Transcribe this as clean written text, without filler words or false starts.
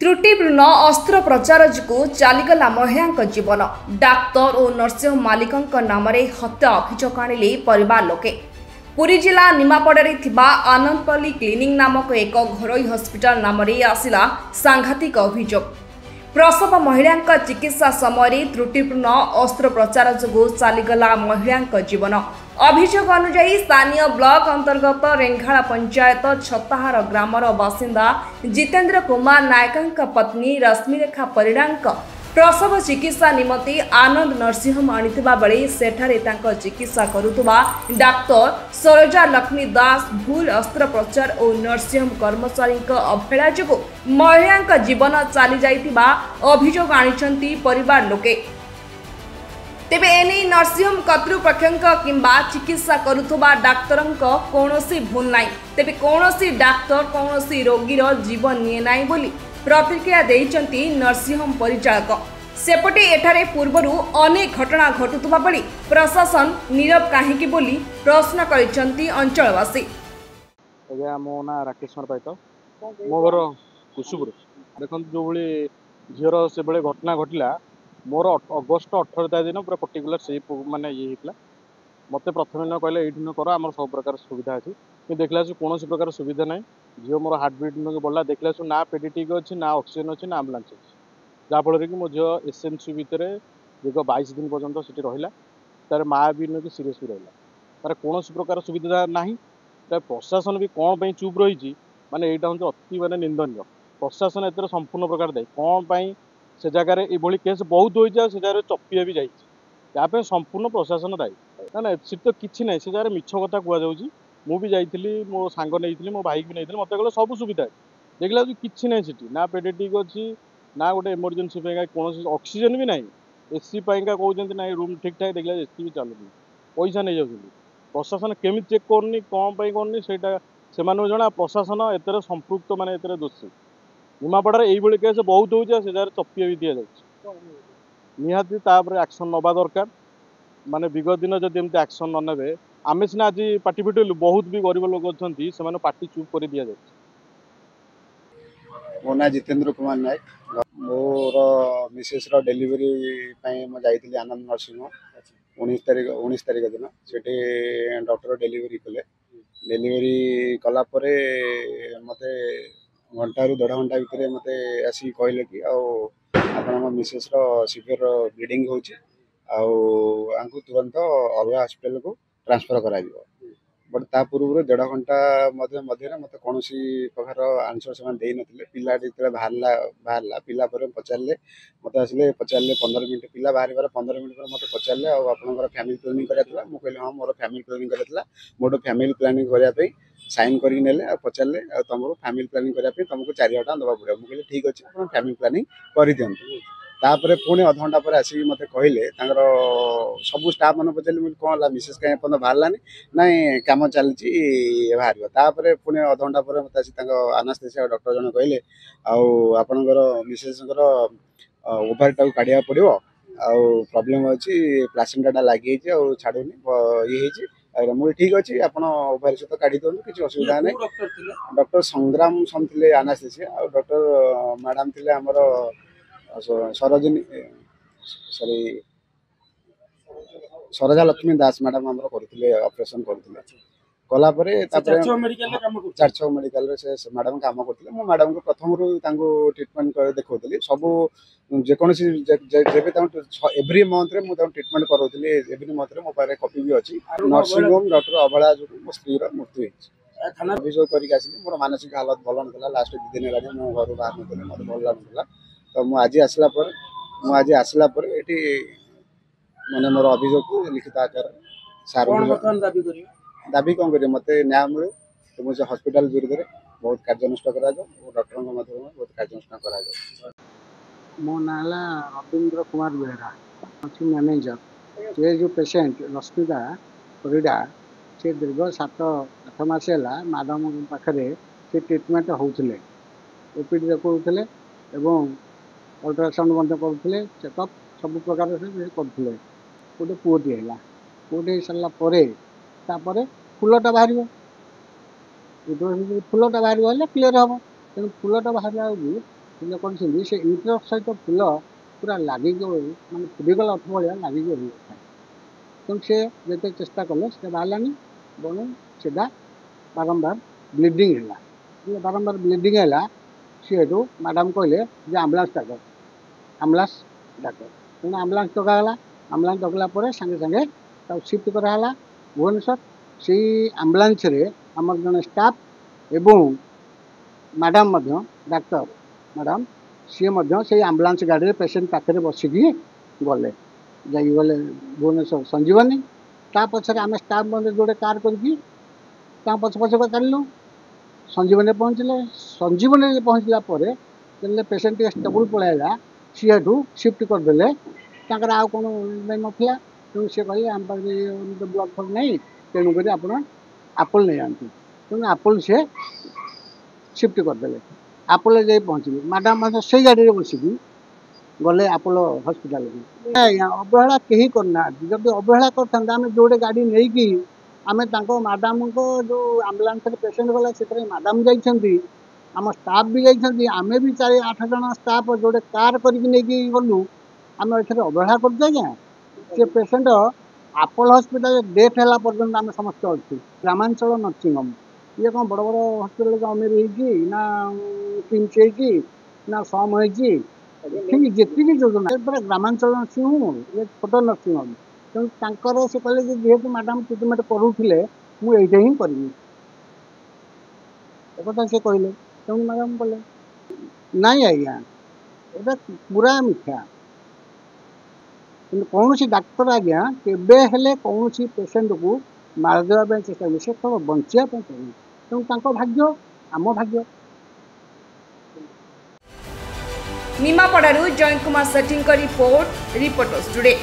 त्रुटिपूर्ण अस्त्रोपचार जो चलीगला महिला जीवन। डाक्तर और नर्सिंग मालिकों नाम हत्या अभियोग आनिले परिवार लोके। पुरी जिला निमापड़े आनंदपल्ली क्लिनिक नामक एक घरोई हस्पिटाल नाम आसिला सांघातिक अभियोग। प्रसव महिला चिकित्सा समय त्रुटिपूर्ण अस्त्रोपचार जो चलीगला महिला जीवन। अभियोग अनुजाई स्थानीय ब्लॉक अंतर्गत रेंघाड़ा पंचायत छताहार ग्रामर बासिंदा जितेंद्र कुमार नायक पत्नी रश्मिरेखा परिड़ा प्रसव चिकित्सा निमंते आनंद नर्सिंग आनिथिबा बेले सेठारे तांको चिकित्सा करुथुबा डाक्तर सरोजा लक्ष्मी दास भूल अस्त्रोपचार और नर्सिंग कर्मचारी अवहेला जो महिला जीवन चली जाइतिबा अभियोग आनिछंती परिवार लोके। तेबे एने नर्सिंग कर्तृपक्ष किंबा चिकित्सा करुथुबा डाक्तर कौनसी भूल नाई। तेबे कौनसी डाक्तर कौनसी रोगीर जीवन निये नाई बोली प्रतिक्रिया देइचंती नर्सिंग परिचालक। सेपटे एठारे पूर्वरु अनेक घटना घटुथुबा बेले प्रशासन नीरव काहेकि बोली प्रश्न करिसंती अंचलवासी। आज्ञा मो ना राकेश पाइट मो घर कुसुपुर देखो जो भाई झीर से बेले घटना घटला मोर अगस्ट 18 दिन पूरा पर्टिकुलर से माने ये होता मत प्रथम दिन कहले ये न कर आम सब प्रकार सुविधा अच्छी कि देखला कौन प्रकार सुविधा ना झील मोर हार्टबिट बढ़ला देखला ना पेडिटिक अच्छी ना ऑक्सीजन अच्छी ना आम्बुलांस अच्छी जहाँफल कि मो झील एसएमसी भितर दीर्घ 22 दिन पर्यटन सीटी रहा तार माँ भी नुह कि सीरीयस भी रहा तार कौन प्रकार सुविधा ना प्रशासन भी कौन पर चुप रही माने यहाँ हूँ अति माने निंदनीय। प्रशासन एत संपूर्ण प्रकार दायी कौन पाई से जगार ये केस बहुत होती से जगह चपिया भी जाए संपूर्ण प्रशासन दायी ना ना से तो किसी ना से जगह मिछ कथा कहुई मुझे जाइली मो सांग नहीं मो भाई भी नहीं मत कहले सब सुविधा देखला कि ना सीटी ना पेडिटिक अच्छी ना गोटे इमरजेंसी कौन ऑक्सीजन भी ना एसी पाइका कहते ना रूम ठीक ठाक देखला एसी भी चलुनी पैसा नहीं जाऊँ प्रशासन केमी चेक करनी कौन करनी से जना प्रशासन एत संपृक्त माने एत दोषी निमापड़ा ये केस बहुत हो से जगह चपिया भी दि जाए निहाती एक्शन नवा दरकार माने विगत दिन जब एमती एक्शन न ने आम सीना आज पार्टी फिटेलु बहुत भी गरीब लोग अच्छा से पार्टी चुप कर दि जाए। मो ना जितेंद्र कुमार नायक मोर मिसेस डेलीवरी जाइए आनंद नर्सिंग 19 तारिख दिन से डॉक्टर डेलीवरी कले डेलीवरी कलापर मत घंटा रू 1.5 घंटा भितर मत आसिक कहले कि आप मिसेस सिवियर ब्लीडिंग हो तुरंत अलग हॉस्पिटल को ट्रांसफर करा बट ता पूर्व 1.5 घंटा मध्य मत कौन प्रकार आंसर से नथिले पिला बाहरला पिला पचारे मत आसिले पचारे 15 मिनट पिला बाहर 15 मिनट पर मत पचारे आपंकर फैमिली प्लानिंग कराइला मुझे कहली हाँ मोर फैमिली प्लानिंग कराइला मोर फैमिली प्लानिंग करने साइन करके पचारे तुम फैमिली प्लानिंग करने तुमको 4,000 टଙ୍କା दवा पड़े मुझे ठीक अच्छे आप फैमिली प्लानिंग कर दिखाँ तापर पुणी 1/2 घंटा पर आसिक मत कहले सब स्टाफ मैंने पचारे मुझे कौन है मिसेस कहीं पर्यटन बाहरलानी ना कम चलती बाहर तापर पुणी 1/2 घंटा पर मत आसी आनास्थेसिया डॉक्टर जन कहले आपणकर मिसेस ओभार टाक काढ़ा पड़ो प्रॉब्लम अच्छी प्लासेंटा लगी छाड़ूनी ये मुझे ठीक अच्छे आप ओभार सहित काढ़ी दिखाँ किसी असुविधा नहीं। डॉक्टर संग्राम सम थे आनास्थेसिया डॉक्टर मैडम थे आमर सरोजिनी सॉरी सरोजा लक्ष्मी दास मैडम आम करते ऑपरेशन करते कलापर चार मेडिकल से मैडम काम करते मो मैडम को प्रथम ट्रिटमेंट देखी सब जेकोसी एव्री मंथ में मुझे ट्रिटमेंट करोली एव्री मंथ में मो पाखे कॉपी भी अच्छी नर्सिंग होम डॉक्टर अवहेला जो मो स्त्री मृत्यु होती अभियोग करके मोर मानसिक हालत भल ना लास्ट 2 दिन है मो घर बाहर नी मत भल लगुला तो मुझे आसला ये मैंने मोर अभियोग को लिखित आकार सार दाबी कौन कर मत न्याय मिले तो मुझे हॉस्पिटल विरुद्ध में बहुत कार्यानुष्ठान करा डॉक्टर बहुत कार्यानुष्ठान करा। मो ना रविंद्र कुमार बेहरा अच्छी मैनेजर ये जो पेसेंट रश्मिता परिड़ा से दीर्घ 7-8 मास है मैडम पाखे से ट्रिटमेंट होते ओपीडी देखते अल्ट्रासाउंड बंद करते चेकअप सब प्रकार से करते गोटे पुओटी है पुओटी हो सारापर फुलटा बाहर फुलटा बाहर क्लीयर हम तेणु फुलटा बाहर ଫୁଲ କରିଛନ୍ତି ସେ ୟୁଟ୍ରସ୍ ସହିତ ଫୁଲ ପୁରା ଲାଗିକି ମାନେ ଫୁଟିଗଲା ଅର୍ଥ ଭଳିଆ ଲାଗିକି ରହିଥାଏ। ତେଣୁ ସେ ଯେତେ ଚେଷ୍ଟା କଲେ ସେ ବାହାରିଲାନି ବରଂ ସେଟା ବାରମ୍ବାର ବ୍ଲିଡ଼ିଂ ହେଲା। ବାରମ୍ବାର ବ୍ଲିଡ଼ିଂ ହେଲା सी हेतु मैडम कहले जे आम्बुलांस डाक तेना आम्बुलांस डकाला। आम्बुलांस डकला संगे संगे शिफ्ट कराला भुवनेश्वर। से आम्बुलांस रे आमर जने स्टाफ एवं मैडम डाक्तर मैडम सी से आम्बुलांस गाड़ी रे पेशेंट पाखे बसिकी गले गले भुवनेश्वर संजीवनी। ता पछरे आम स्टाफ मध्य जोड़े कार करके पछ पछ चलू संजीवनी पहुँचले। संजीवनी पहुँचला पेशेंट स्टेबल पलैला सी हेतु शिफ्ट करदे आउ कौन नाला। तेणु सी कहे आम पाखे ब्लड फ्लड नहीं तेणुक आप आपोल नहीं आती। तेणु आपोल सी शिफ्ट करदे। आपोल जा पहुँचले मैडम से गाड़ी में बसिकी गले आपोलो हस्पिटाल। अवहेला कहीं करना जब अवहेला करता आम जोड़े गाड़ी नहीं कि आम मैडम को जो आम्बुलांस पेशेंट गला से मैडम जाइछंती आम स्टाफ भी जाइछंती आमे भी 4-8 जन स्टाफ जोड़े कार करके गलु आम ए अवहेला कर से पेशेंट आपोलो हस्पिटाल डेथ है पर्यटन आम समस्त अच्छे ग्रामांचल नर्सिंग होम ये कौन बड़ बड़ हस्पिटाल अमीर ना किम्स ना सम जी योजना ग्रामांचल नर्सिंग होम ये छोट नर्सिंग होम। तेणु से कहले जेहेतु मैडम ट्रिटमेंट करूले मुझे ही करी कथा से कहले। तेणु मैडम कले नाई आज्ञा ये पूरा मिथ्या। कौन सी डाक्तर आज्ञा केबे हेले कौन सी पेशेंट को मारदेवा चेष्टा से सब बचाया चाहिए। तेणु भाग्य आम भाग्य। निमापड़ारू जयंत कुमार सेठी रिपोर्ट रिपोर्टर्स टुडे।